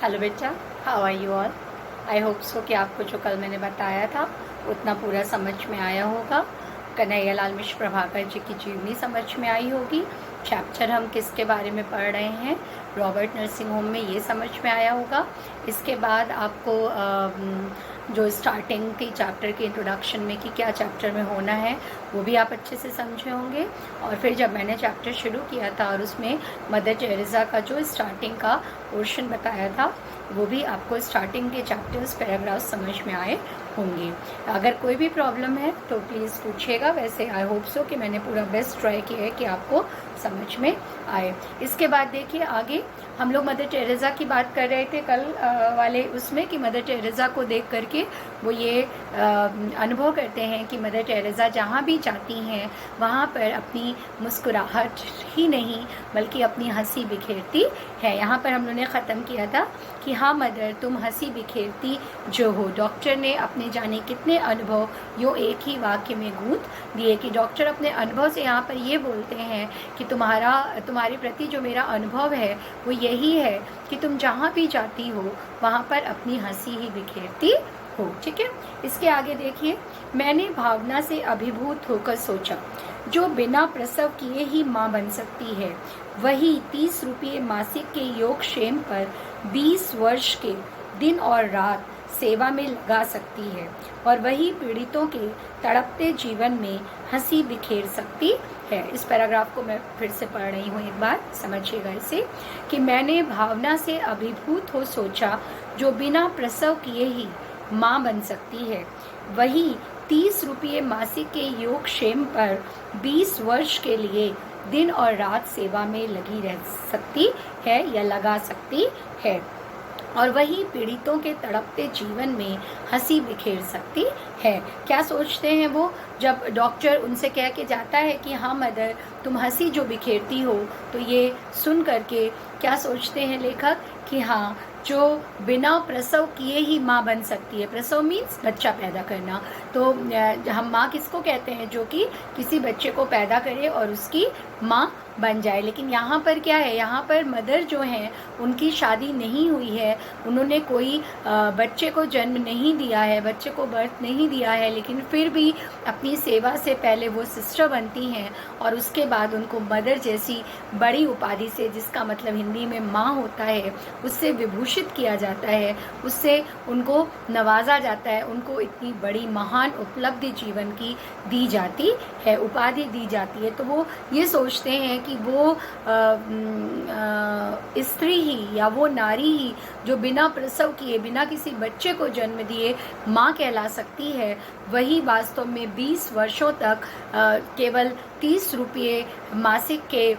Hello बेटा, how are you all. I hope so कि आपको जो कल मैंने बताया था उतना पूरा समझ में आया होगा। कन्हैयालाल मिश्र प्रभाकर जी की जीवनी समझ में आई होगी। चैप्टर हम किसके बारे में पढ़ रहे हैं, रॉबर्ट नर्सिंग होम में, ये समझ में आया होगा। इसके बाद आपको जो स्टार्टिंग थी चैप्टर के इंट्रोडक्शन में कि क्या चैप्टर में होना है वो भी आप अच्छे से समझे होंगे। और फिर जब मैंने चैप्टर शुरू किया था और उसमें मदर टेरेसा का जो स्टार्टिंग का पोर्शन बताया था वो भी आपको स्टार्टिंग के चैप्टर्स पैराग्राफ समझ में आए होंगे। अगर कोई भी प्रॉब्लम है तो प्लीज़ पूछिएगा। वैसे आई होप सो कि मैंने पूरा बेस्ट ट्राई किया है कि आपको समझ में आए। इसके बाद देखिए आगे हम लोग मदर टेरेसा की बात कर रहे थे कल वाले उसमें कि मदर टेरेसा को देख करके वो ये अनुभव करते हैं कि मदर टेरेसा जहाँ भी जाती हैं वहाँ पर अपनी मुस्कुराहट ही नहीं बल्कि अपनी हंसी बिखेरती है। यहाँ पर हम लोगों ने ख़त्म किया था कि हाँ मदर तुम हंसी बिखेरती जो हो। डॉक्टर ने अपने जाने कितने अनुभव यो एक ही वाक्य में गूंथ दिए कि डॉक्टर अपने अनुभव से यहाँ पर ये बोलते हैं कि तुम्हारे प्रति जो मेरा अनुभव है वो यही है कि तुम जहाँ भी जाती हो वहाँ पर अपनी हंसी ही बिखेरती हो। ठीक है, इसके आगे देखिए, मैंने भावना से अभिभूत होकर सोचा जो बिना प्रसव किए ही माँ बन सकती है वही 30 रुपये मासिक के योगक्षेम पर 20 वर्ष के दिन और रात सेवा में लगा सकती है और वही पीड़ितों के तड़पते जीवन में हंसी बिखेर सकती है। इस पैराग्राफ को मैं फिर से पढ़ रही हूँ, एक बार समझिएगा इसे कि मैंने भावना से अभिभूत हो सोचा जो बिना प्रसव किए ही माँ बन सकती है वही 30 रुपये मासिक के योगक्षेम पर 20 वर्ष के लिए दिन और रात सेवा में लगी रह सकती है या लगा सकती है और वही पीड़ितों के तड़पते जीवन में हंसी बिखेर सकती है। क्या सोचते हैं वो जब डॉक्टर उनसे कह के जाता है कि हाँ मदर तुम हंसी जो बिखेरती हो, तो ये सुन करके क्या सोचते हैं लेखक कि हाँ जो बिना प्रसव किए ही माँ बन सकती है। प्रसव मीन्स बच्चा पैदा करना। तो हम माँ किसको कहते हैं, जो कि किसी बच्चे को पैदा करे और उसकी माँ बन जाए। लेकिन यहाँ पर क्या है, यहाँ पर मदर जो हैं उनकी शादी नहीं हुई है, उन्होंने कोई बच्चे को जन्म नहीं दिया है, बच्चे को बर्थ नहीं दिया है, लेकिन फिर भी अपनी सेवा से पहले वो सिस्टर बनती हैं और उसके बाद उनको मदर जैसी बड़ी उपाधि से, जिसका मतलब हिंदी में माँ होता है, उससे विभूषित किया जाता है, उससे उनको नवाजा जाता है, उनको इतनी बड़ी महान उपलब्धि जीवन की दी जाती है, उपाधि दी जाती है। तो वो ये सोचते हैं कि वो स्त्री ही या वो नारी ही जो बिना प्रसव किए, बिना किसी बच्चे को जन्म दिए माँ कहला सकती है, वही वास्तव में 20 वर्षों तक केवल 30 रुपये मासिक के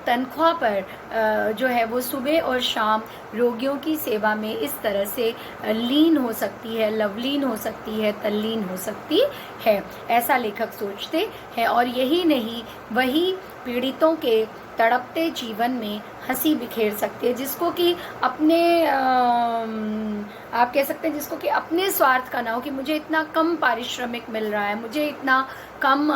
तनख्वाह पर जो है वो सुबह और शाम रोगियों की सेवा में इस तरह से लीन हो सकती है, लवलीन हो सकती है, तल्लीन हो सकती है, ऐसा लेखक सोचते हैं। और यही नहीं, वही पीड़ितों के तड़पते जीवन में हंसी बिखेर सकती है, जिसको कि अपने आप कह सकते हैं जिसको कि अपने स्वार्थ का ना हो कि मुझे इतना कम पारिश्रमिक मिल रहा है, मुझे इतना कम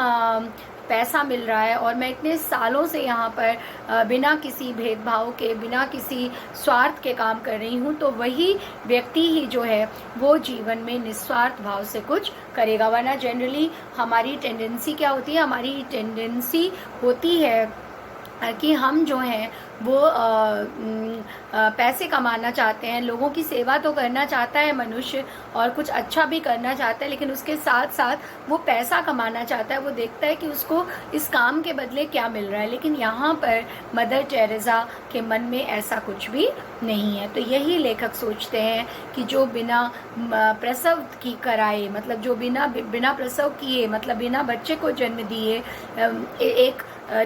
पैसा मिल रहा है और मैं इतने सालों से यहाँ पर बिना किसी भेदभाव के, बिना किसी स्वार्थ के काम कर रही हूँ, तो वही व्यक्ति ही जो है वो जीवन में निस्वार्थ भाव से कुछ करेगा। वरना जनरली हमारी टेंडेंसी क्या होती है, हमारी टेंडेंसी होती है कि हम जो हैं वो पैसे कमाना चाहते हैं, लोगों की सेवा तो करना चाहता है मनुष्य और कुछ अच्छा भी करना चाहता है, लेकिन उसके साथ साथ वो पैसा कमाना चाहता है, वो देखता है कि उसको इस काम के बदले क्या मिल रहा है। लेकिन यहाँ पर मदर टेरेसा के मन में ऐसा कुछ भी नहीं है। तो यही लेखक सोचते हैं कि जो बिना प्रसव की कराए, मतलब जो बिना प्रसव किए, मतलब बिना बच्चे को जन्म दिए एक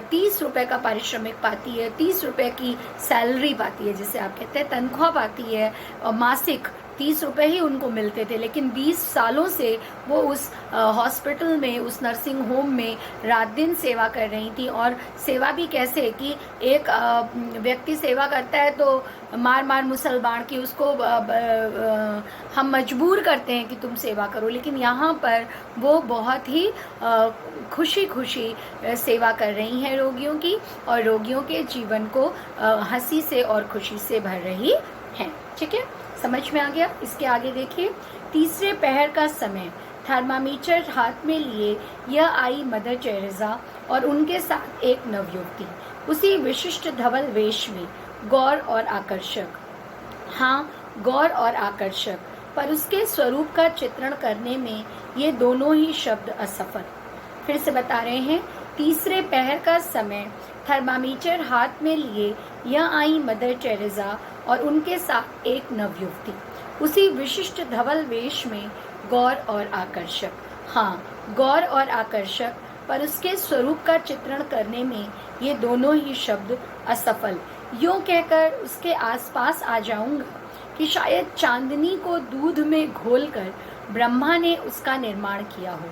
30 रुपये का पारिश्रमिक पाती है, 30 रुपये की सैलरी पाती है, जिसे आप कहते हैं तनख्वाह पाती है, और मासिक ₹30 ही उनको मिलते थे, लेकिन 20 सालों से वो उस हॉस्पिटल में, उस नर्सिंग होम में रात दिन सेवा कर रही थी। और सेवा भी कैसे कि एक व्यक्ति सेवा करता है तो मार मार मुसलमान की उसको हम मजबूर करते हैं कि तुम सेवा करो, लेकिन यहाँ पर वो बहुत ही खुशी खुशी सेवा कर रही हैं रोगियों की, और रोगियों के जीवन को हंसी से और खुशी से भर रही हैं। ठीक है, समझ में आ गया। इसके आगे देखिए, तीसरे पहर का समय, थर्मामीटर हाथ में लिए यह आई मदर टेरेसा और उनके साथ एक नवयुवती, उसी विशिष्ट धवल वेश में, गौर और आकर्षक। हाँ, गौर और आकर्षक, पर उसके स्वरूप का चित्रण करने में ये दोनों ही शब्द असफल। फिर से बता रहे हैं, तीसरे पहर का समय, थर्मामीटर हाथ में लिए यह आई मदर टेरेसा और उनके साथ एक नवयुवती, उसी विशिष्ट धवल वेश में, गौर और आकर्षक। हाँ, गौर और आकर्षक, पर उसके स्वरूप का चित्रण करने में ये दोनों ही शब्द असफल। यूं कहकर उसके आसपास आ जाऊंगा कि शायद चांदनी को दूध में घोलकर ब्रह्मा ने उसका निर्माण किया हो।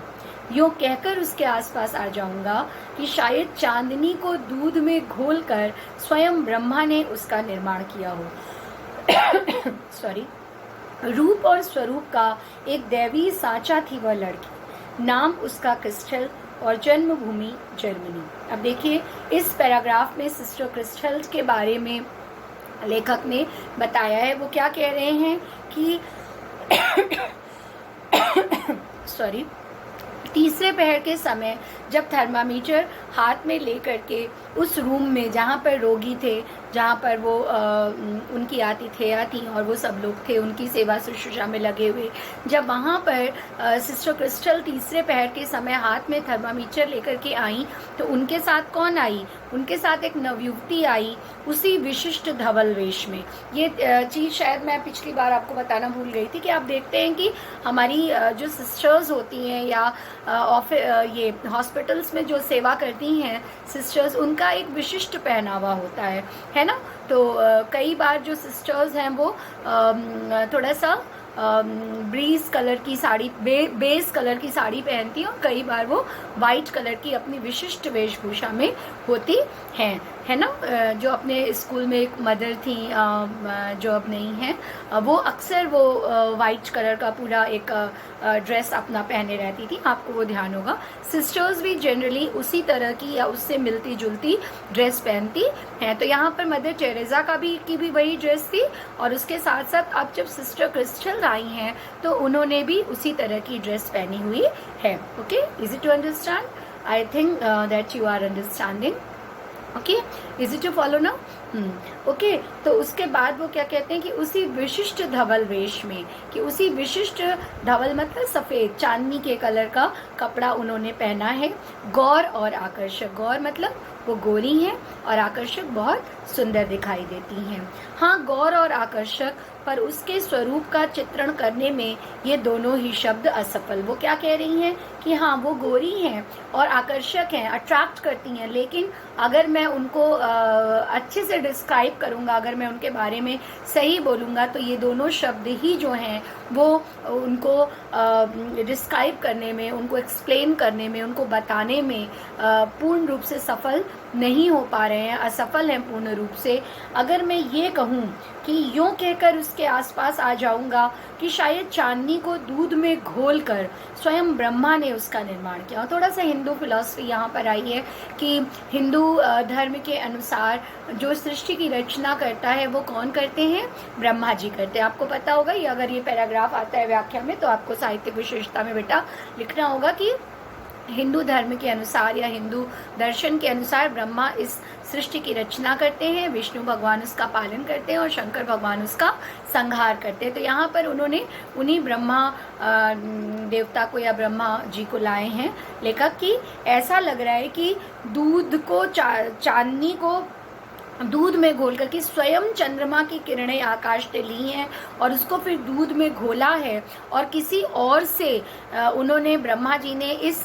यूं कहकर उसके आसपास आ जाऊंगा कि शायद चांदनी को दूध में घोलकर स्वयं ब्रह्मा ने उसका निर्माण किया हो। सॉरी। रूप और स्वरूप का एक दैवी साचा थी वह लड़की, नाम उसका क्रिस्टल और जन्मभूमि जर्मनी। अब देखिए, इस पैराग्राफ में सिस्टर क्रिस्टल के बारे में लेखक ने बताया है। वो क्या कह रहे हैं कि सॉरी, तीसरे पहर के समय जब थर्मामीटर हाथ में लेकर के उस रूम में जहाँ पर रोगी थे, जहाँ पर वो उनकी आतिथेया थी और वो सब लोग थे उनकी सेवा शुश्रूषा में लगे हुए, जब वहाँ पर सिस्टर क्रिस्टल तीसरे पहर के समय हाथ में थर्मामीटर लेकर के आई, तो उनके साथ कौन आई? उनके साथ एक नवयुवती आई, उसी विशिष्ट धवल वेश में। ये चीज़ शायद मैं पिछली बार आपको बताना भूल गई थी कि आप देखते हैं कि हमारी जो सिस्टर्स होती हैं या ये हॉस्पिटल्स में जो सेवा करती हैं सिस्टर्स, उनका एक विशिष्ट पहनावा होता है ना। तो कई बार जो सिस्टर्स हैं वो थोड़ा सा ब्रीज कलर की साड़ी, बेस कलर की साड़ी पहनती हैं, और कई बार वो वाइट कलर की अपनी विशिष्ट वेशभूषा में होती हैं, है ना। जो अपने स्कूल में एक मदर थी जो अब नहीं है, वो अक्सर वो वाइट कलर का पूरा एक ड्रेस अपना पहने रहती थी, आपको वो ध्यान होगा। सिस्टर्स भी जनरली उसी तरह की या उससे मिलती जुलती ड्रेस पहनती हैं। तो यहाँ पर मदर टेरेसा की भी वही ड्रेस थी, और उसके साथ साथ अब जब सिस्टर क्रिस्टल आई हैं तो उन्होंने भी उसी तरह की ड्रेस पहनी हुई है। Okay, is it to understand? I think that you are understanding. Okay, is it to follow now? Okay, तो उसके बाद वो क्या कहते हैं कि उसी विशिष्ट धवल वेश में, कि उसी विशिष्ट धवल मतलब सफ़ेद चांदनी के कलर का कपड़ा उन्होंने पहना है। गौर और आकर्षक, गौर मतलब वो गोरी हैं और आकर्षक बहुत सुंदर दिखाई देती हैं। हाँ, गौर और आकर्षक, पर उसके स्वरूप का चित्रण करने में ये दोनों ही शब्द असफल। वो क्या कह रही हैं कि हाँ, वो गोरी हैं और आकर्षक हैं, अट्रैक्ट करती हैं, लेकिन अगर मैं उनको अच्छे से डिस्क्राइब करूँगा, अगर मैं उनके बारे में सही बोलूँगा, तो ये दोनों शब्द ही जो हैं वो उनको डिस्क्राइब करने में, उनको एक्सप्लेन करने में, उनको बताने में पूर्ण रूप से सफल नहीं हो पा रहे हैं, असफल हैं पूर्ण रूप से। अगर मैं ये कहूँ कि यूँ कहकर उसके आसपास आ जाऊँगा कि शायद चांदनी को दूध में घोलकर स्वयं ब्रह्मा ने उसका निर्माण किया। थोड़ा सा हिंदू फिलॉसफी यहाँ पर आई है कि हिंदू धर्म के अनुसार जो सृष्टि की रचना करता है वो कौन करते हैं? ब्रह्मा जी करते हैं। आपको पता होगा, ये अगर ये पैराग्राफ आता है व्याख्या में तो आपको साहित्यिक विशेषता में बेटा लिखना होगा कि हिंदू धर्म के अनुसार या हिंदू दर्शन के अनुसार ब्रह्मा इस सृष्टि की रचना करते हैं, विष्णु भगवान उसका पालन करते हैं और शंकर भगवान उसका संहार करते हैं। तो यहाँ पर उन्होंने उन्हीं ब्रह्मा देवता को या ब्रह्मा जी को लाए हैं लेखक की। ऐसा लग रहा है कि दूध को चांदनी को दूध में घोल करके स्वयं चंद्रमा की किरणें आकाश से ली हैं और उसको फिर दूध में घोला है, और किसी और से उन्होंने, ब्रह्मा जी ने इस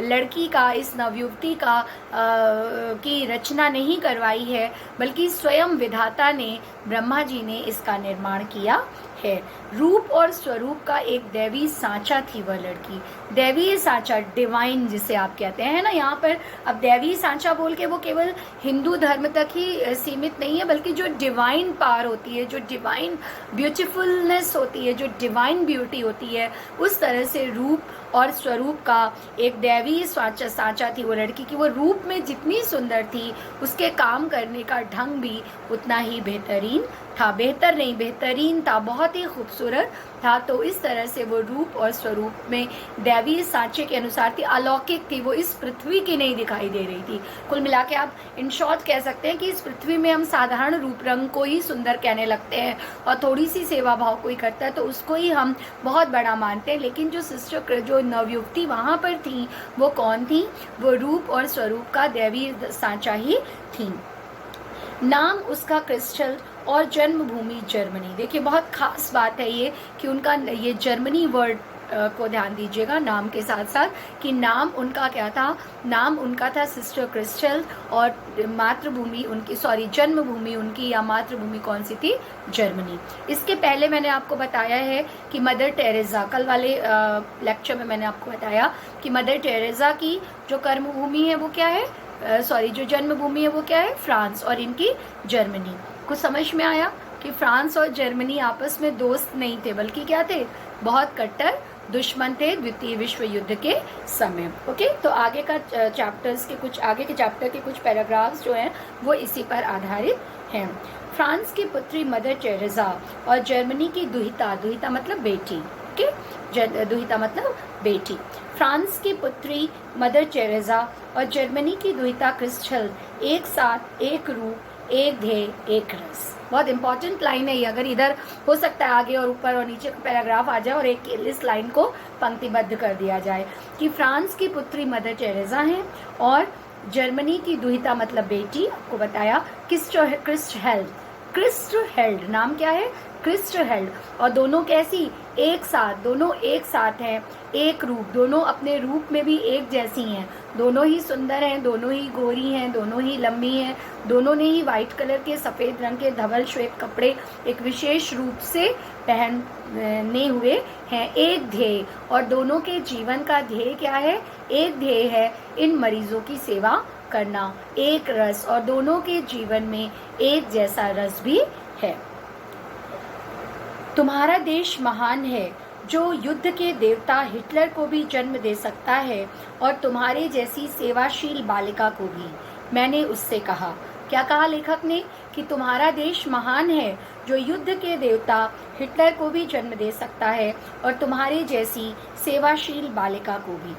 लड़की का, इस नवयुवती का की रचना नहीं करवाई है, बल्कि स्वयं विधाता ने, ब्रह्मा जी ने इसका निर्माण किया है। रूप और स्वरूप का एक दैवी सांचा थी वह लड़की। दैवी सांचा, डिवाइन जिसे आप कहते हैं ना, यहाँ पर अब दैवी सांचा बोल के वो केवल हिंदू धर्म तक ही सीमित नहीं है, बल्कि जो डिवाइन पावर होती है, जो डिवाइन ब्यूटीफुलनेस होती है, जो डिवाइन ब्यूटी होती है, उस तरह से रूप और स्वरूप का एक दैवी सांचा थी वो लड़की की। वो रूप में जितनी सुंदर थी, उसके काम करने का ढंग भी उतना ही बेहतरीन था। बेहतर नहीं, बेहतरीन था, बहुत ही खूबसूरत था। तो इस तरह से वो रूप और स्वरूप में दैवी सांचे के अनुसार थी, अलौकिक थी। वो इस पृथ्वी की नहीं दिखाई दे रही थी। कुल मिला के आप इन शॉर्ट कह सकते हैं कि इस पृथ्वी में हम साधारण रूप रंग को ही सुंदर कहने लगते हैं, और थोड़ी सी सेवा भाव कोई करता है तो उसको ही हम बहुत बड़ा मानते हैं। लेकिन जो सिस्टर, जो नवयुवती वहाँ पर थी, वो कौन थी? वो रूप और स्वरूप का दैवी सांचा ही थी। नाम उसका क्रिस्टल और जन्मभूमि जर्मनी। देखिए बहुत खास बात है ये कि उनका ये जर्मनी वर्ड को ध्यान दीजिएगा नाम के साथ साथ, कि नाम उनका क्या था? नाम उनका था सिस्टर क्रिस्टल, और मातृभूमि उनकी, जन्मभूमि उनकी या मातृभूमि कौन सी थी? जर्मनी। इसके पहले मैंने आपको बताया है कि मदर टेरेसा, कल वाले लेक्चर में मैंने आपको बताया कि मदर टेरेसा की जो कर्मभूमि है वो क्या है, जो जन्मभूमि है वो क्या है? फ्रांस, और इनकी जर्मनी। कुछ समझ में आया कि फ्रांस और जर्मनी आपस में दोस्त नहीं थे, बल्कि क्या थे? बहुत कट्टर दुश्मन थे द्वितीय विश्व युद्ध के समय। ओके, तो आगे का आगे के चैप्टर के कुछ पैराग्राफ्स जो हैं वो इसी पर आधारित हैं। फ्रांस की पुत्री मदर टेरेसा और जर्मनी की दुहिता मतलब बेटी। ओके, दुहिता मतलब बेटी। फ्रांस की पुत्री मदर टेरेसा और जर्मनी की दुहिता क्रिस्टल एक साथ, एक रूप, एक ध्येय, एक रस। बहुत इंपॉर्टेंट लाइन है ये। अगर इधर हो सकता है आगे और ऊपर और नीचे का पैराग्राफ आ जाए और एक इस लाइन को पंक्तिबद्ध कर दिया जाए कि फ्रांस की पुत्री मदर टेरेसा हैं और जर्मनी की दुहिता मतलब बेटी, आपको बताया क्रिस्टहेल्ड, नाम क्या है? क्रिस्टहेल्ड। और दोनों कैसी? एक साथ, दोनों एक साथ हैं, एक रूप, दोनों अपने रूप में भी एक जैसी हैं, दोनों ही सुंदर हैं, दोनों ही गोरी हैं, दोनों ही लंबी हैं, दोनों ने ही व्हाइट कलर के, सफ़ेद रंग के धवल श्वेत कपड़े एक विशेष रूप से पहने हुए हैं। एक ध्येय, और दोनों के जीवन का ध्येय क्या है? एक ध्येय है इन मरीजों की सेवा करना। एक रस, और दोनों के जीवन में एक जैसा रस भी है। तुम्हारा देश महान है, जो युद्ध के देवता हिटलर को भी जन्म दे सकता है और तुम्हारे जैसी सेवाशील बालिका को भी। मैंने उससे कहा। क्या कहा लेखक ने? कि तुम्हारा देश महान है, जो युद्ध के देवता हिटलर को भी जन्म दे सकता है और तुम्हारे जैसी सेवाशील बालिका को भी।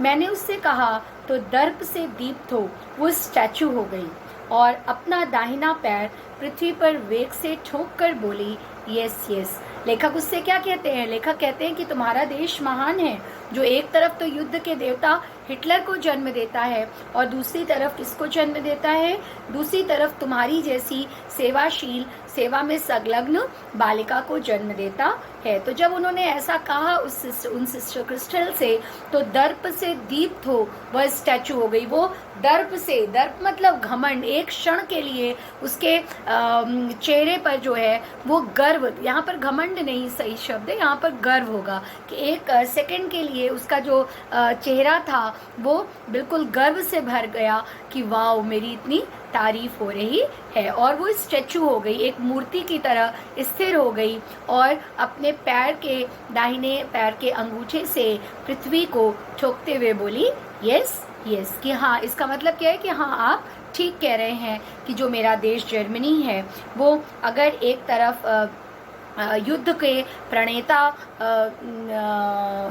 मैंने उससे कहा तो दर्प से दीप्त हो वो स्टैचू हो गई और अपना दाहिना पैर पृथ्वी पर वेग से ठोक कर बोली, यस यस। लेखक उससे क्या कहते हैं? लेखक कहते हैं कि तुम्हारा देश महान है, जो एक तरफ तो युद्ध के देवता हिटलर को जन्म देता है और दूसरी तरफ किसको जन्म देता है? दूसरी तरफ तुम्हारी जैसी सेवाशील, सेवा में संलग्न बालिका को जन्म देता है। तो जब उन्होंने ऐसा कहा उन सिस्टर क्रिस्टल से, तो दर्प से दीप्त हो वह स्टैचू हो गई। वो दर्प से, दर्प मतलब घमंड, एक क्षण के लिए उसके चेहरे पर जो है वो गर्व, यहाँ पर घमंड नहीं सही शब्द है, यहाँ पर गर्व होगा कि एक सेकंड के लिए उसका जो चेहरा था वो बिल्कुल गर्व से भर गया कि वाह, मेरी इतनी तारीफ हो रही है। और वो स्टैचू हो गई, एक मूर्ति की तरह स्थिर हो गई और अपने पैर के, दाहिने पैर के अंगूठे से पृथ्वी को ठोकते हुए बोली, यस यस। कि हाँ, इसका मतलब क्या है कि हाँ, आप ठीक कह रहे हैं कि जो मेरा देश जर्मनी है वो अगर एक तरफ युद्ध के प्रणेता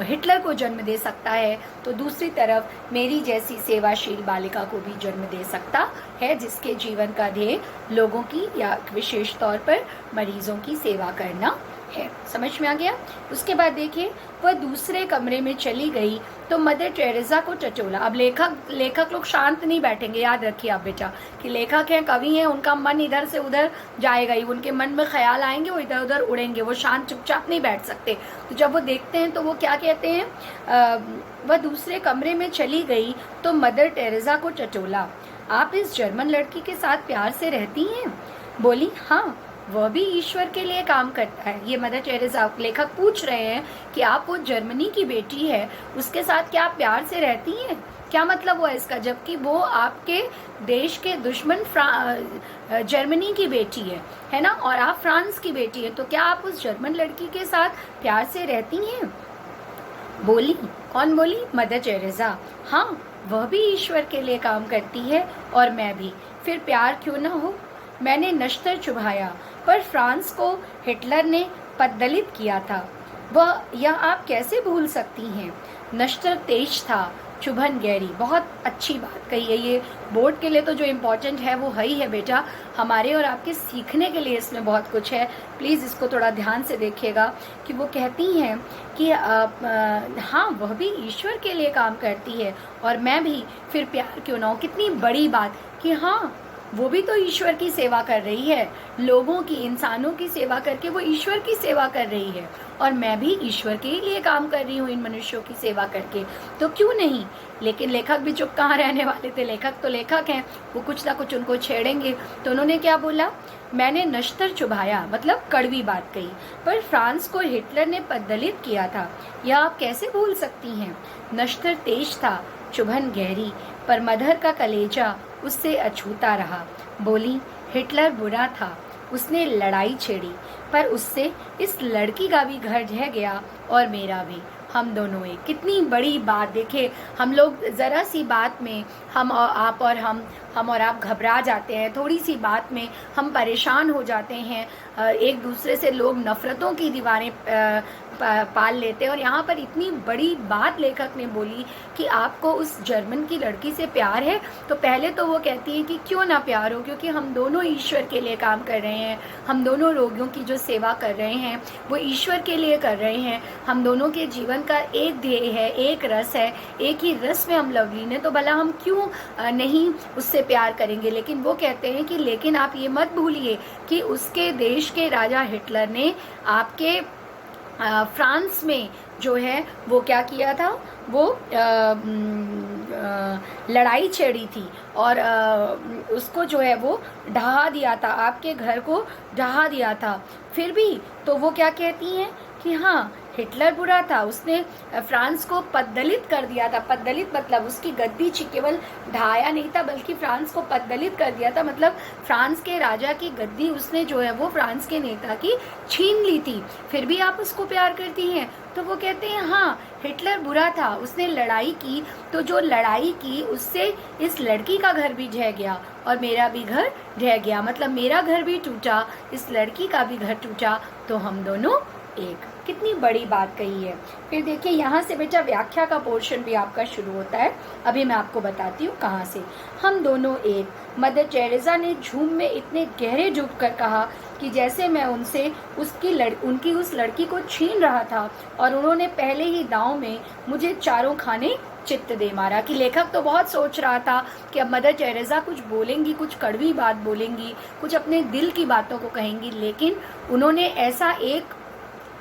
हिटलर को जन्म दे सकता है, तो दूसरी तरफ मेरी जैसी सेवाशील बालिका को भी जन्म दे सकता है, जिसके जीवन का ध्येय लोगों की या विशेष तौर पर मरीजों की सेवा करना है। समझ में आ गया? उसके बाद देखिए, वह दूसरे कमरे में चली गई तो मदर टेरेसा को टटोला। अब लेखक लोग शांत नहीं बैठेंगे, याद रखिए आप बेटा कि लेखक हैं, कवि हैं, उनका मन इधर से उधर जाएगा ही, उनके मन में ख्याल आएंगे, वो इधर उधर उड़ेंगे, वो शांत चुपचाप नहीं बैठ सकते। तो जब वो देखते हैं तो वो क्या कहते हैं? वह दूसरे कमरे में चली गई तो मदर टेरेसा को टटोला। आप इस जर्मन लड़की के साथ प्यार से रहती हैं? बोली, हाँ, वह भी ईश्वर के लिए काम करता है। ये मदर टेरेसा लेखक पूछ रहे हैं कि आप वो जर्मनी की बेटी है, उसके साथ क्या आप प्यार से रहती हैं? क्या मतलब हुआ इसका, जबकि वो आपके देश के दुश्मन जर्मनी की बेटी है ना, और आप फ्रांस की बेटी है, तो क्या आप उस जर्मन लड़की के साथ प्यार से रहती हैं? बोली। कौन बोली? Mother Teresa. हाँ, वह भी ईश्वर के लिए काम करती है और मैं भी, फिर प्यार क्यों ना हो। मैंने नश्तर चुभाया, पर फ्रांस को हिटलर ने पददलित किया था, यह आप कैसे भूल सकती हैं। नश्तर तेज था, चुभन गहरी। बहुत अच्छी बात कही है। ये बोर्ड के लिए तो जो इम्पोर्टेंट है वो है ही है बेटा, हमारे और आपके सीखने के लिए इसमें बहुत कुछ है। प्लीज़ इसको थोड़ा ध्यान से देखिएगा कि वो कहती हैं कि हाँ, वह भी ईश्वर के लिए काम करती है और मैं भी, फिर प्यार क्यों ना हो। कितनी बड़ी बात कि हाँ, वो भी तो ईश्वर की सेवा कर रही है, लोगों की, इंसानों की सेवा करके वो ईश्वर की सेवा कर रही है, और मैं भी ईश्वर के लिए काम कर रही हूँ इन मनुष्यों की सेवा करके, तो क्यों नहीं। लेकिन लेखक भी चुप कहाँ रहने वाले थे, लेखक तो लेखक हैं, वो कुछ ना कुछ उनको छेड़ेंगे। तो उन्होंने क्या बोला? मैंने नश्तर चुभाया, मतलब कड़वी बात कही, पर फ्रांस को हिटलर ने पददलित किया था, यह आप कैसे भूल सकती हैं। नश्तर तेज था, चुभन गहरी, पर मदर का कलेजा उससे अछूता रहा। बोली, हिटलर बुरा था, उसने लड़ाई छेड़ी, पर उससे इस लड़की का भी घर ढह गया और मेरा भी, हम दोनों एक। कितनी बड़ी बात। देखे, हम लोग ज़रा सी बात में हम और आप और हम और आप घबरा जाते हैं, थोड़ी सी बात में हम परेशान हो जाते हैं, एक दूसरे से लोग नफ़रतों की दीवारें पाल लेते हैं। और यहाँ पर इतनी बड़ी बात लेखक ने बोली कि आपको उस जर्मन की लड़की से प्यार है, तो पहले तो वो कहती है कि क्यों ना प्यार हो, क्योंकि हम दोनों ईश्वर के लिए काम कर रहे हैं, हम दोनों रोगियों की जो सेवा कर रहे हैं वो ईश्वर के लिए कर रहे हैं, हम दोनों के जीवन का एक ध्येय है, एक रस है, एक ही रस में हम लवलीन हैं, तो भला हम क्यों नहीं उससे प्यार करेंगे। लेकिन वो कहते हैं कि लेकिन आप ये मत भूलिए कि उसके देश के राजा हिटलर ने आपके फ्रांस में जो है वो क्या किया था, वो लड़ाई छेड़ी थी और उसको जो है वो ढहा दिया था, आपके घर को ढहा दिया था। फिर भी तो वो क्या कहती हैं कि हाँ, हिटलर बुरा था, उसने फ्रांस को पददलित कर दिया था। पददलित मतलब उसकी गद्दी केवल ढाया नहीं था, बल्कि फ्रांस को पददलित कर दिया था, मतलब फ्रांस के राजा की गद्दी उसने जो है वो फ्रांस के नेता की छीन ली थी। फिर भी आप उसको प्यार करती हैं। तो वो कहते हैं हाँ, हिटलर बुरा था, उसने लड़ाई की, तो जो लड़ाई की उससे इस लड़की का घर भी ढह गया और मेरा भी घर ढह गया, मतलब मेरा घर भी टूटा, इस लड़की का भी घर टूटा, तो हम दोनों एक। कितनी बड़ी बात कही है। फिर देखिए यहाँ से बेटा व्याख्या का पोर्शन भी आपका शुरू होता है। अभी मैं आपको बताती हूँ कहाँ से। हम दोनों एक। मदर टेरेसा ने झूम में इतने गहरे डूब कर कहा कि जैसे मैं उनसे उनकी उस लड़की को छीन रहा था और उन्होंने पहले ही दांव में मुझे चारों खाने चित्त दे मारा। कि लेखक तो बहुत सोच रहा था कि अब मदर टेरेसा कुछ बोलेंगी, कुछ कड़वी बात बोलेंगी, कुछ अपने दिल की बातों को कहेंगी, लेकिन उन्होंने ऐसा एक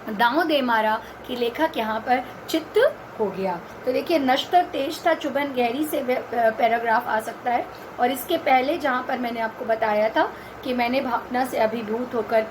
दांव दे मारा कि लेखक यहाँ पर चित्त हो गया। तो देखिए, नश्तर तेज था, चुभन गहरी से पैराग्राफ आ सकता है। और इसके पहले जहाँ पर मैंने आपको बताया था कि मैंने भावना से अभिभूत होकर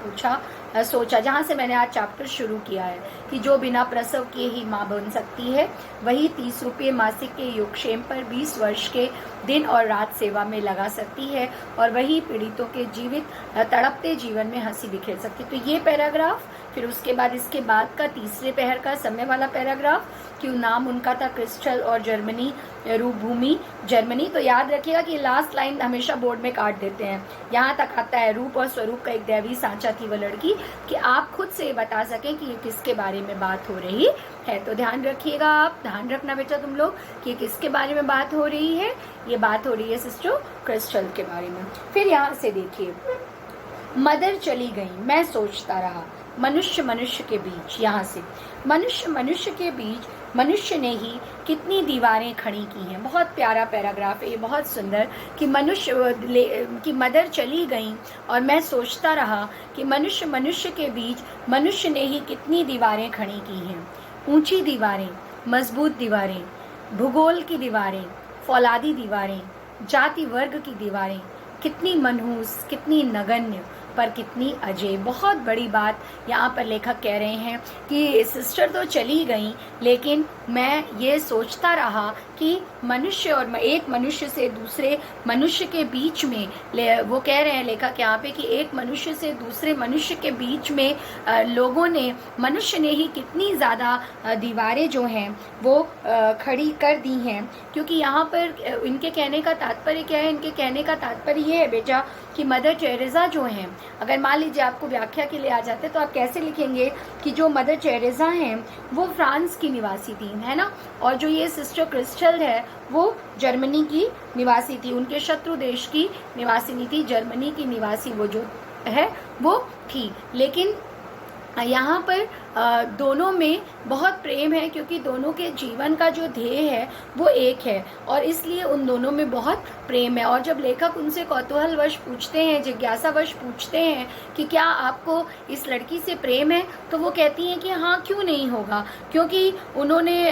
सोचा, जहाँ से मैंने आज चैप्टर शुरू किया है कि जो बिना प्रसव किए ही माँ बन सकती है, वही 30 रुपये मासिक के योगक्षेम पर 20 वर्ष के दिन और रात सेवा में लगा सकती है, और वही पीड़ितों के जीवित तड़पते जीवन में हंसी बिखेर सकती है। तो ये पैराग्राफ, फिर उसके बाद इसके बाद का तीसरे पहर का समय वाला पैराग्राफ, क्यों नाम उनका था क्रिस्टल और जर्मनी, रूपभूमि जर्मनी। तो याद रखिएगा कि लास्ट लाइन हमेशा बोर्ड में काट देते हैं। यहाँ तक आता है रूप और स्वरूप का एक दैवी सांचा थी वो लड़की, कि आप खुद से बता सकें कि ये किसके बारे में बात हो रही है। तो ध्यान रखिएगा, आप ध्यान रखना बेटा तुम लोग कि किसके बारे में बात हो रही है। ये बात हो रही है सिस्टर क्रिस्टल के बारे में। फिर यहाँ से देखिए, मदर चली गई, मैं सोचता रहा, मनुष्य मनुष्य के बीच। यहाँ से मनुष्य मनुष्य के बीच, मनुष्य ने ही कितनी दीवारें खड़ी की हैं। बहुत प्यारा पैराग्राफ है ये, बहुत सुंदर। कि कि मदर चली गई और मैं सोचता रहा कि मनुष्य मनुष्य के बीच, मनुष्य ने ही कितनी दीवारें खड़ी की हैं। ऊंची दीवारें, मजबूत दीवारें, भूगोल की दीवारें, फौलादी दीवारें, जाति वर्ग की दीवारें, कितनी मनहूस, कितनी नगण्य, पर कितनी अजय। बहुत बड़ी बात यहाँ पर लेखक कह रहे हैं कि सिस्टर तो चली गई, लेकिन मैं ये सोचता रहा कि मनुष्य और एक मनुष्य से दूसरे मनुष्य के बीच में, वो कह रहे हैं लेखक यहाँ पे कि एक मनुष्य से दूसरे मनुष्य के बीच में लोगों ने, मनुष्य ने ही कितनी ज़्यादा दीवारें जो हैं वो खड़ी कर दी हैं। क्योंकि यहाँ पर इनके कहने का तात्पर्य क्या है? इनके कहने का तात्पर्य ये है बेटा कि मदर टेरेसा जो हैं, अगर मान लीजिए आपको व्याख्या के लिए आ जाते तो आप कैसे लिखेंगे कि जो मदर टेरेसा हैं वो फ्रांस की निवासी थी, है ना, और जो ये सिस्टर क्रिस्टल है वो जर्मनी की निवासी थी, उनके शत्रु देश की निवासी नहीं थी, जर्मनी की निवासी वो जो है वो थी। लेकिन यहाँ पर दोनों में बहुत प्रेम है, क्योंकि दोनों के जीवन का जो ध्येय है वो एक है, और इसलिए उन दोनों में बहुत प्रेम है। और जब लेखक उनसे कौतूहलवश पूछते हैं, जिज्ञासावश पूछते हैं कि क्या आपको इस लड़की से प्रेम है, तो वो कहती हैं कि हाँ, क्यों नहीं होगा, क्योंकि उन्होंने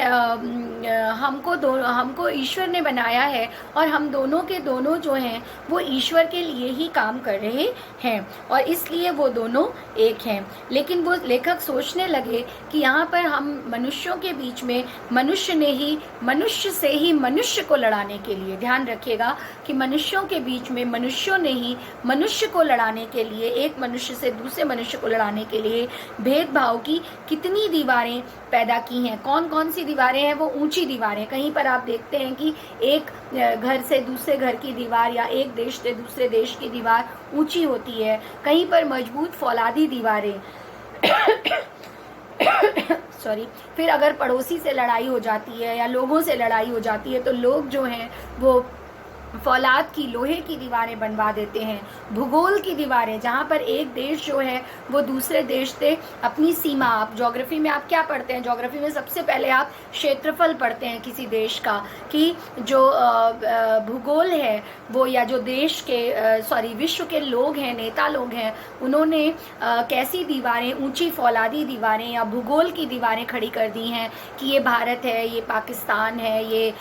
हमको ईश्वर ने बनाया है, और हम दोनों के दोनों जो हैं वो ईश्वर के लिए ही काम कर रहे हैं, और इसलिए वो दोनों एक हैं। लेकिन वो लेखक सोचने लगे कि यहाँ पर हम मनुष्यों के बीच में मनुष्य से ही मनुष्य को लड़ाने के लिए, ध्यान रखिएगा कि मनुष्यों के बीच में मनुष्यों ने ही मनुष्य को लड़ाने के लिए, एक मनुष्य से दूसरे मनुष्य को लड़ाने के लिए भेदभाव की कितनी दीवारें पैदा की हैं। कौन कौन सी दीवारें हैं? वो ऊंची दीवारें। कहीं पर आप देखते हैं कि एक घर से दूसरे घर की दीवार या एक देश से दूसरे देश की दीवार ऊंची होती है, कहीं पर मजबूत फौलादी दीवारें सॉरी। फिर अगर पड़ोसी से लड़ाई हो जाती है या लोगों से लड़ाई हो जाती है तो लोग जो हैं वो फौलाद की, लोहे की दीवारें बनवा देते हैं। भूगोल की दीवारें, जहाँ पर एक देश जो है वो दूसरे देश से अपनी सीमा, आप ज्योग्राफी में आप क्या पढ़ते हैं? ज्योग्राफी में सबसे पहले आप क्षेत्रफल पढ़ते हैं किसी देश का, कि जो भूगोल है वो, या जो देश के विश्व के लोग हैं, नेता लोग हैं, उन्होंने कैसी दीवारें, ऊंची फौलादी दीवारें या भूगोल की दीवारें खड़ी कर दी हैं कि ये भारत है, ये पाकिस्तान है, ये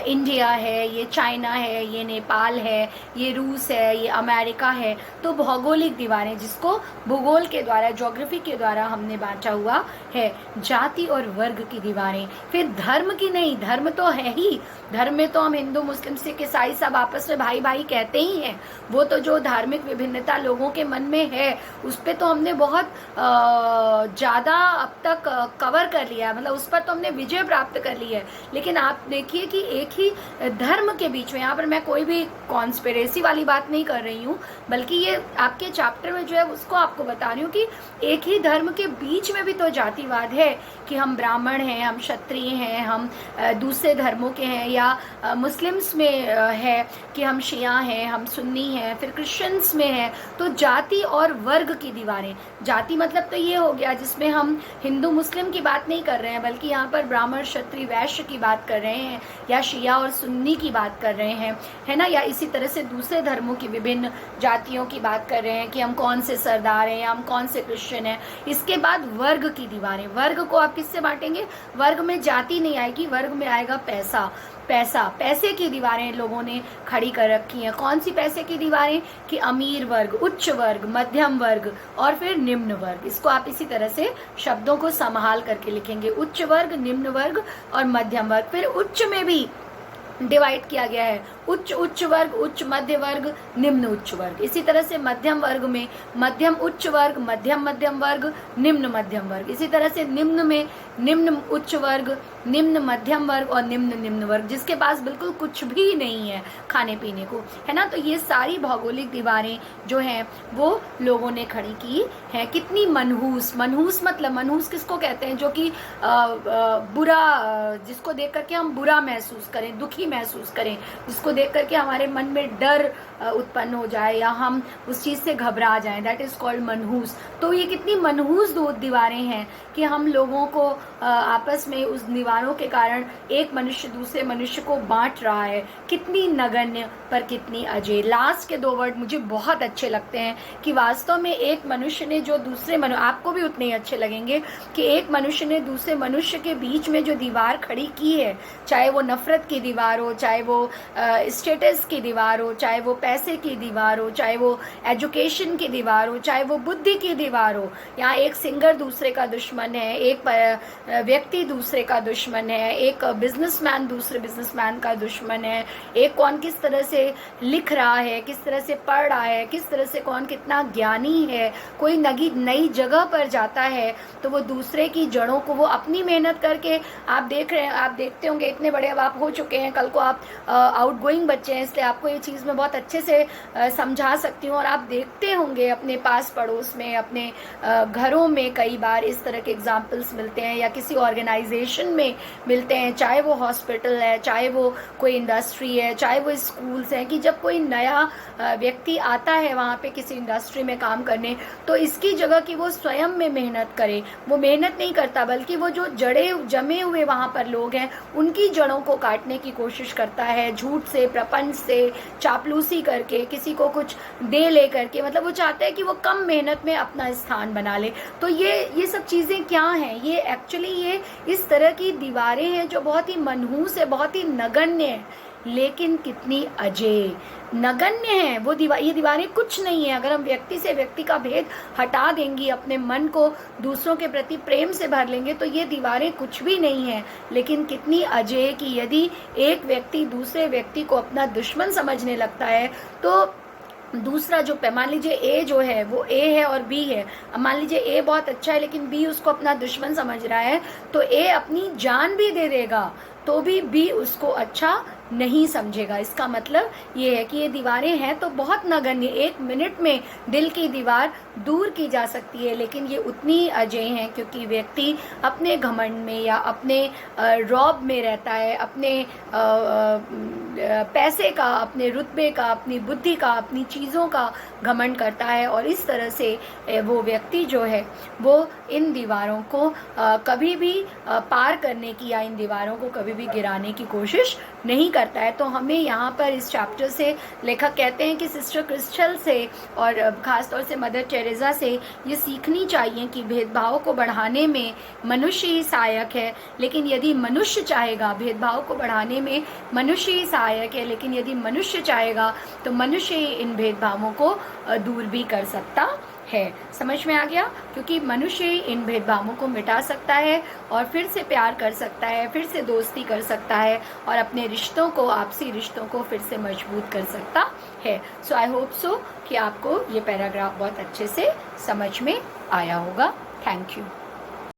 इंडिया है, ये चाइना है, ये नेपाल है, ये रूस है, ये अमेरिका है। तो भौगोलिक दीवारें, जिसको भूगोल के द्वारा, ज्योग्राफी के द्वारा हमने बांटा हुआ है। जाति और वर्ग की दीवारें। फिर धर्म की नहीं, धर्म तो है ही, धर्म में तो हम हिंदू, मुस्लिम, सिख, ईसाई सब आपस में भाई भाई कहते ही हैं। वो तो जो धार्मिक विभिन्नता लोगों के मन में है उस पर तो हमने बहुत ज़्यादा अब तक कवर कर लिया है, मतलब उस पर तो हमने विजय प्राप्त कर ली है। लेकिन आप देखिए कि एक ही धर्म के बीच में, यहाँ पर मैं कोई भी कॉन्स्पिरेसी वाली बात नहीं कर रही हूँ, बल्कि ये आपके चैप्टर में जो है उसको आपको बता रही हूँ कि एक ही धर्म के बीच में भी तो जातिवाद है, कि हम ब्राह्मण हैं, हम क्षत्रिय हैं, हम दूसरे धर्मों के हैं, या मुस्लिम्स में है कि हम शिया हैं, हम सुन्नी हैं, फिर क्रिश्चियंस में है। तो जाति और वर्ग की दीवारें, जाति मतलब तो ये हो गया जिसमें हम हिंदू मुस्लिम की बात नहीं कर रहे हैं, बल्कि यहाँ पर ब्राह्मण क्षत्रिय वैश्य की बात कर रहे हैं, या शिया और सुन्नी की बात कर रहे हैं, है ना, या इसी तरह से दूसरे धर्मों की विभिन्न जातियों की बात कर रहे हैं कि हम कौन से सरदार हैं या हम कौन से क्रिश्चियन हैं। इसके बाद वर्ग की दीवारें। वर्ग को आप किससे बांटेंगे? वर्ग में जाति नहीं आएगी, वर्ग में आएगा पैसा। पैसे की दीवारें लोगों ने खड़ी कर रखी हैं। कौन सी पैसे की दीवारें? कि अमीर वर्ग, उच्च वर्ग, मध्यम वर्ग और फिर निम्न वर्ग। इसको आप इसी तरह से शब्दों को संभाल करके लिखेंगे, उच्च वर्ग, निम्न वर्ग और मध्यम वर्ग। फिर उच्च में भी डिवाइड किया गया है, उच्च वर्ग, उच्च मध्य वर्ग, निम्न उच्च वर्ग। इसी तरह से मध्यम वर्ग में मध्यम उच्च वर्ग, मध्यम मध्यम वर्ग, निम्न मध्यम वर्ग। इसी तरह से निम्न में निम्न उच्च वर्ग, निम्न मध्यम वर्ग और निम्न निम्न वर्ग, जिसके पास बिल्कुल कुछ भी नहीं है खाने पीने को, है ना। तो ये सारी भौगोलिक दीवारें जो हैं वो लोगों ने खड़ी की हैं। कितनी मनहूस, मनहूस मतलब, मनहूस किसको कहते हैं? जो कि बुरा, जिसको देख करके हम बुरा महसूस करें, दुखी महसूस करें, जिसको देख करके हमारे मन में डर उत्पन्न हो जाए या हम उस चीज़ से घबरा जाएं, दैट इज़ कॉल्ड मनहूस। तो ये कितनी मनहूस दीवारें हैं कि हम लोगों को आपस में उस दीवारों के कारण एक मनुष्य दूसरे मनुष्य को बांट रहा है। कितनी नगण्य पर कितनी अजय। लास्ट के 2 वर्ड मुझे बहुत अच्छे लगते हैं कि वास्तव में एक मनुष्य ने जो दूसरे आपको भी उतने ही अच्छे लगेंगे कि एक मनुष्य ने दूसरे मनुष्य के बीच में जो दीवार खड़ी की है, चाहे वो नफरत की दीवार हो, चाहे वो स्टेटस की दीवार हो, चाहे वो पैसे की दीवार हो, चाहे वो एजुकेशन की दीवार हो, चाहे वो बुद्धि की दीवार हो। यहाँ एक सिंगर दूसरे का दुश्मन है, एक व्यक्ति दूसरे का दुश्मन है, एक बिजनेसमैन दूसरे बिजनेसमैन का दुश्मन है, एक कौन किस तरह से लिख रहा है, किस तरह से पढ़ रहा है, किस तरह से कौन कितना ज्ञानी है। कोई नई जगह पर जाता है तो वो दूसरे की जड़ों को, वो अपनी मेहनत करके, आप देख रहे हैं, आप देखते होंगे, इतने बड़े अब आप हो चुके हैं, कल को आप आउटगोइंग बच्चे हैं, इसलिए आपको ये चीज़ मैं बहुत अच्छे से समझा सकती हूँ। और आप देखते होंगे अपने पास पड़ोस में, अपने घरों में कई बार इस तरह के एग्जाम्पल्स मिलते हैं, या किसी ऑर्गेनाइजेशन में मिलते हैं, चाहे वो हॉस्पिटल है, चाहे वो कोई इंडस्ट्री है, चाहे वो स्कूल्स हैं, कि जब कोई नया व्यक्ति आता है वहाँ पे किसी इंडस्ट्री में काम करने, तो इसकी जगह कि वो स्वयं में मेहनत करे, वो मेहनत नहीं करता, बल्कि वो जो जमे हुए वहाँ पर लोग हैं उनकी जड़ों को काटने की कोशिश करता है, झूठ से, प्रपंच से, चापलूसी करके, किसी को कुछ दे ले करके। मतलब वो चाहता है कि वो कम मेहनत में अपना स्थान बना ले। तो ये सब चीज़ें क्या हैं? ये एक्चुअली ये इस तरह की दीवारें हैं जो बहुत ही मनहूस है, बहुत ही नगण्य है, लेकिन कितनी अजेय नगण्य है वो ये दीवारें कुछ नहीं है। अगर हम व्यक्ति से व्यक्ति का भेद हटा देंगी, अपने मन को दूसरों के प्रति प्रेम से भर लेंगे, तो ये दीवारें कुछ भी नहीं है। लेकिन कितनी अजेय कि यदि एक व्यक्ति दूसरे व्यक्ति को अपना दुश्मन समझने लगता है, तो दूसरा जो मान लीजिए ए जो है वो ए है और बी है, मान लीजिए ए बहुत अच्छा है लेकिन बी उसको अपना दुश्मन समझ रहा है, तो ए अपनी जान भी दे देगा तो भी बी उसको अच्छा नहीं समझेगा। इसका मतलब ये है कि ये दीवारें हैं तो बहुत नगण्य, 1 मिनट में दिल की दीवार दूर की जा सकती है, लेकिन ये उतनी अजेय हैं क्योंकि व्यक्ति अपने घमंड में या अपने रौब में रहता है, अपने पैसे का, अपने रुतबे का, अपनी बुद्धि का, अपनी चीज़ों का घमंड करता है, और इस तरह से वो व्यक्ति जो है वो इन दीवारों को कभी भी पार करने की या इन दीवारों को कभी भी गिराने की कोशिश नहीं करता है। तो हमें यहाँ पर इस चैप्टर से लेखक कहते हैं कि सिस्टर क्रिस्टल से और ख़ास तौर से मदर टेरेसा से ये सीखनी चाहिए कि भेदभाव को बढ़ाने में मनुष्य ही सहायक है, लेकिन यदि मनुष्य चाहेगा, भेदभाव को बढ़ाने में मनुष्य ही सहायक है, लेकिन यदि मनुष्य चाहेगा तो मनुष्य ही इन भेदभावों को दूर भी कर सकता है। समझ में आ गया? क्योंकि मनुष्य ही इन भेदभावों को मिटा सकता है और फिर से प्यार कर सकता है, फिर से दोस्ती कर सकता है और अपने रिश्तों को, आपसी रिश्तों को फिर से मजबूत कर सकता है। सो आई होप सो कि आपको ये पैराग्राफ बहुत अच्छे से समझ में आया होगा। Thank you.